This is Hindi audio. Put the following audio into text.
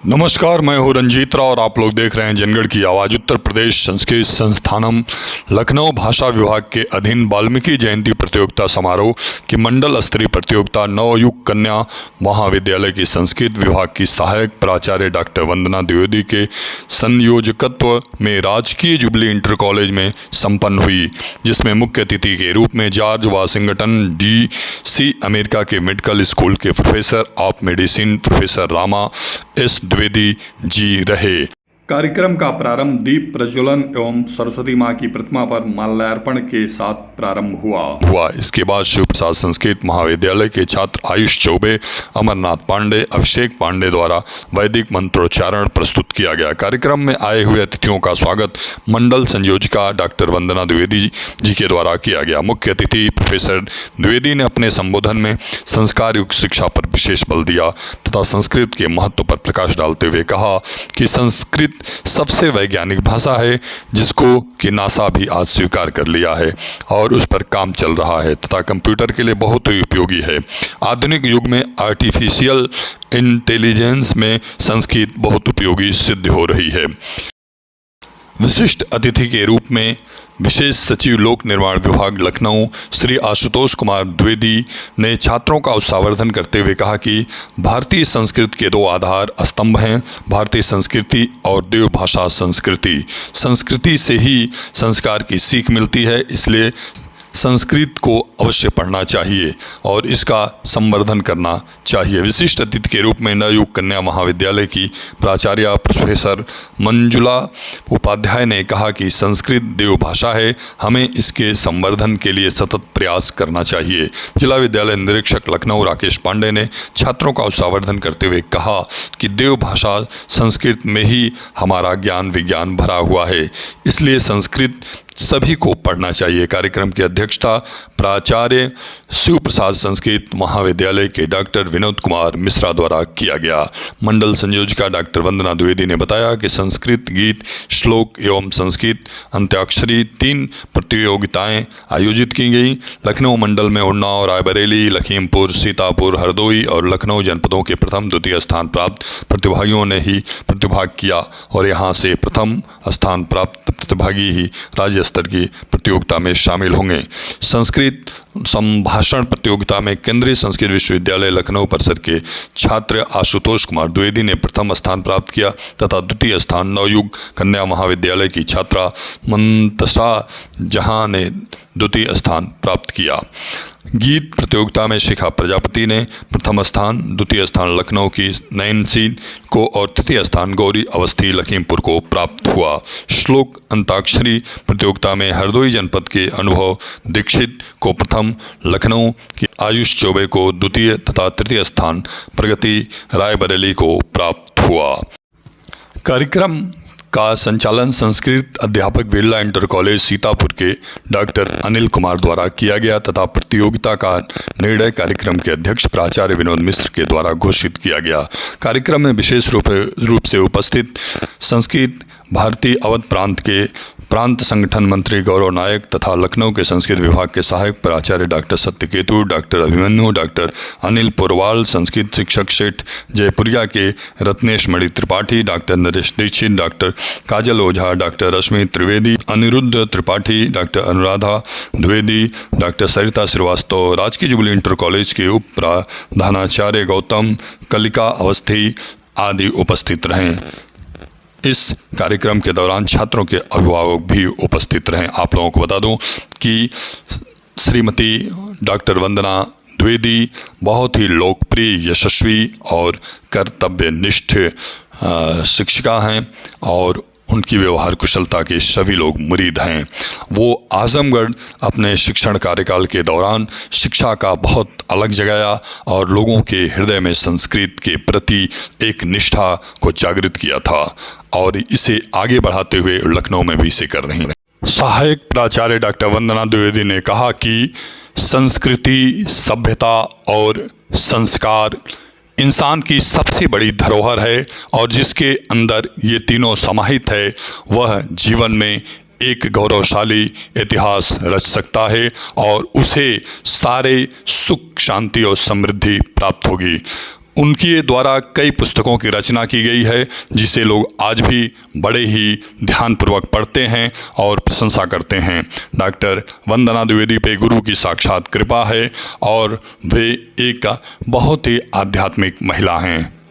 नमस्कार, मैं हूं रंजीत राव और आप लोग देख रहे हैं जनगढ़ की आवाज़। उत्तर प्रदेश संस्कृत संस्थानम लखनऊ भाषा विभाग के अधीन वाल्मीकि जयंती प्रतियोगिता समारोह की मंडल स्तरीय प्रतियोगिता नवयुग कन्या महाविद्यालय की संस्कृत विभाग की सहायक प्राचार्य डॉक्टर वंदना द्विवेदी के संयोजकत्व में राजकीय जुबली इंटर कॉलेज में संपन्न हुई, जिसमें मुख्य अतिथि के रूप में जॉर्ज वाशिंगटन DC अमेरिका के मेडिकल स्कूल के professor of medicine professor Rama S Dwivedi ji रहे। कार्यक्रम का प्रारंभ दीप प्रज्वलन एवं सरस्वती मां की प्रतिमा पर माल्यार्पण के साथ प्रारंभ हुआ। इसके बाद शिव प्रसाद संस्कृत महाविद्यालय के छात्र आयुष चौबे, अमरनाथ पांडे, अभिषेक पांडे द्वारा वैदिक मंत्रोच्चारण प्रस्तुत किया गया। कार्यक्रम में आए हुए अतिथियों का स्वागत मंडल संयोजिका डॉक्टर वंदना द्विवेदी जी के द्वारा किया गया। मुख्य अतिथि प्रोफेसर द्विवेदी ने अपने संबोधन में संस्कार युक्त शिक्षा पर विशेष बल दिया तथा संस्कृत के महत्व पर प्रकाश डालते हुए कहा कि संस्कृत सबसे वैज्ञानिक भाषा है, जिसको कि नासा भी आज स्वीकार कर लिया है और उस पर काम चल रहा है तथा कंप्यूटर के लिए बहुत ही उपयोगी है। आधुनिक युग में आर्टिफिशियल इंटेलिजेंस में संस्कृत बहुत उपयोगी सिद्ध हो रही है। विशिष्ट अतिथि के रूप में विशेष सचिव लोक निर्माण विभाग लखनऊ श्री आशुतोष कुमार द्विवेदी ने छात्रों का उत्साहवर्धन करते हुए कहा कि भारतीय संस्कृति के दो आधार स्तंभ हैं, भारतीय संस्कृति और देवभाषा संस्कृति। संस्कृति से ही संस्कार की सीख मिलती है, इसलिए संस्कृत को अवश्य पढ़ना चाहिए और इसका संवर्धन करना चाहिए। विशिष्ट अतिथि के रूप में नवयुग कन्या महाविद्यालय की प्राचार्य प्रोफेसर मंजुला उपाध्याय ने कहा कि संस्कृत देवभाषा है, हमें इसके संवर्धन के लिए सतत प्रयास करना चाहिए। जिला विद्यालय निरीक्षक लखनऊ राकेश पांडे ने छात्रों का उत्साहवर्धन करते हुए कहा कि देवभाषा संस्कृत में ही हमारा ज्ञान विज्ञान भरा हुआ है, इसलिए संस्कृत सभी को पढ़ना चाहिए। कार्यक्रम की अध्यक्षता प्राचार्य शिव प्रसाद संस्कृत महाविद्यालय के डॉक्टर विनोद कुमार मिश्रा द्वारा किया गया। मंडल संयोजिका डॉक्टर वंदना द्विवेदी ने बताया कि संस्कृत गीत, श्लोक एवं संस्कृत अंत्याक्षरी 3 प्रतियोगिताएं आयोजित की गई। लखनऊ मंडल में उन्नाव, रायबरेली, लखीमपुर, सीतापुर, हरदोई और लखनऊ जनपदों के प्रथम द्वितीय स्थान प्राप्त प्रतिभागियों ने ही प्रतिभाग किया और यहाँ से प्रथम स्थान प्राप्त प्रतिभागी ही राज्य स्तर की प्रतियोगिता में शामिल होंगे। संस्कृत संभाषण प्रतियोगिता में केंद्रीय संस्कृत विश्वविद्यालय लखनऊ परिसर के छात्र आशुतोष कुमार द्विवेदी ने प्रथम स्थान प्राप्त किया तथा द्वितीय स्थान नवयुग कन्या महाविद्यालय की छात्रा मंतसा जहां ने द्वितीय स्थान प्राप्त किया। गीत प्रतियोगिता में शिखा प्रजापति ने प्रथम स्थान, द्वितीय स्थान लखनऊ की नैन्सी को और तृतीय स्थान गौरी अवस्थी लखीमपुर को प्राप्त हुआ। श्लोक अंताक्षरी प्रतियोगिता में हरदोई जनपद के अनुभव दीक्षित को प्रथम, लखनऊ की आयुष चौबे को द्वितीय तथा तृतीय स्थान प्रगति रायबरेली को प्राप्त हुआ। कार्यक्रम का संचालन संस्कृत अध्यापक बिरला इंटर कॉलेज सीतापुर के डॉक्टर अनिल कुमार द्वारा किया गया तथा प्रतियोगिता का निर्णय कार्यक्रम के अध्यक्ष प्राचार्य विनोद मिश्र के द्वारा घोषित किया गया। कार्यक्रम में विशेष रूप से उपस्थित संस्कृत भारतीय अवध प्रांत के प्रांत संगठन मंत्री गौरव नायक तथा लखनऊ के संस्कृत विभाग के सहायक प्राचार्य doctor Satyaketu, doctor Abhimanyu, doctor Anil Purwal, Sanskrit शिक्षक सेठ जयपुरिया के रत्नेश मणि त्रिपाठी, डॉक्टर नरेश दीक्षित, डॉक्टर काजल ओझा, डॉक्टर रश्मि त्रिवेदी, अनिरुद्ध त्रिपाठी, डॉक्टर अनुराधा द्विवेदी, डॉक्टर सरिता श्रीवास्तव, राजकीय जुबली इंटर कॉलेज के उप प्रधानाचार्य गौतम, कलिका अवस्थी आदि उपस्थित रहें। इस कार्यक्रम के दौरान छात्रों के अभिभावक भी उपस्थित रहें। आप लोगों को बता दूं कि श्रीमती डॉक्टर वंदना द्विवेदी बहुत ही लोकप्रिय, यशस्वी और कर्तव्यनिष्ठ शिक्षिका हैं और उनकी व्यवहार कुशलता के सभी लोग मुरीद हैं। वो आजमगढ़ अपने शिक्षण कार्यकाल के दौरान शिक्षा का बहुत अलग जगाया और लोगों के हृदय में संस्कृत के प्रति एक निष्ठा को जागृत किया था और इसे आगे बढ़ाते हुए लखनऊ में भी इसे कर रही हैं। सहायक प्राचार्य डॉक्टर वंदना द्विवेदी ने कहा कि संस्कृति, सभ्यता और संस्कार इंसान की सबसे बड़ी धरोहर है और जिसके अंदर ये तीनों समाहित है, वह जीवन में एक गौरवशाली इतिहास रच सकता है और उसे सारे सुख, शांति और समृद्धि प्राप्त होगी। उनके द्वारा कई पुस्तकों की रचना की गई है जिसे लोग आज भी बड़े ही ध्यानपूर्वक पढ़ते हैं और प्रशंसा करते हैं। डॉक्टर वंदना द्विवेदी पे गुरु की साक्षात कृपा है और वे एक बहुत ही आध्यात्मिक महिला हैं।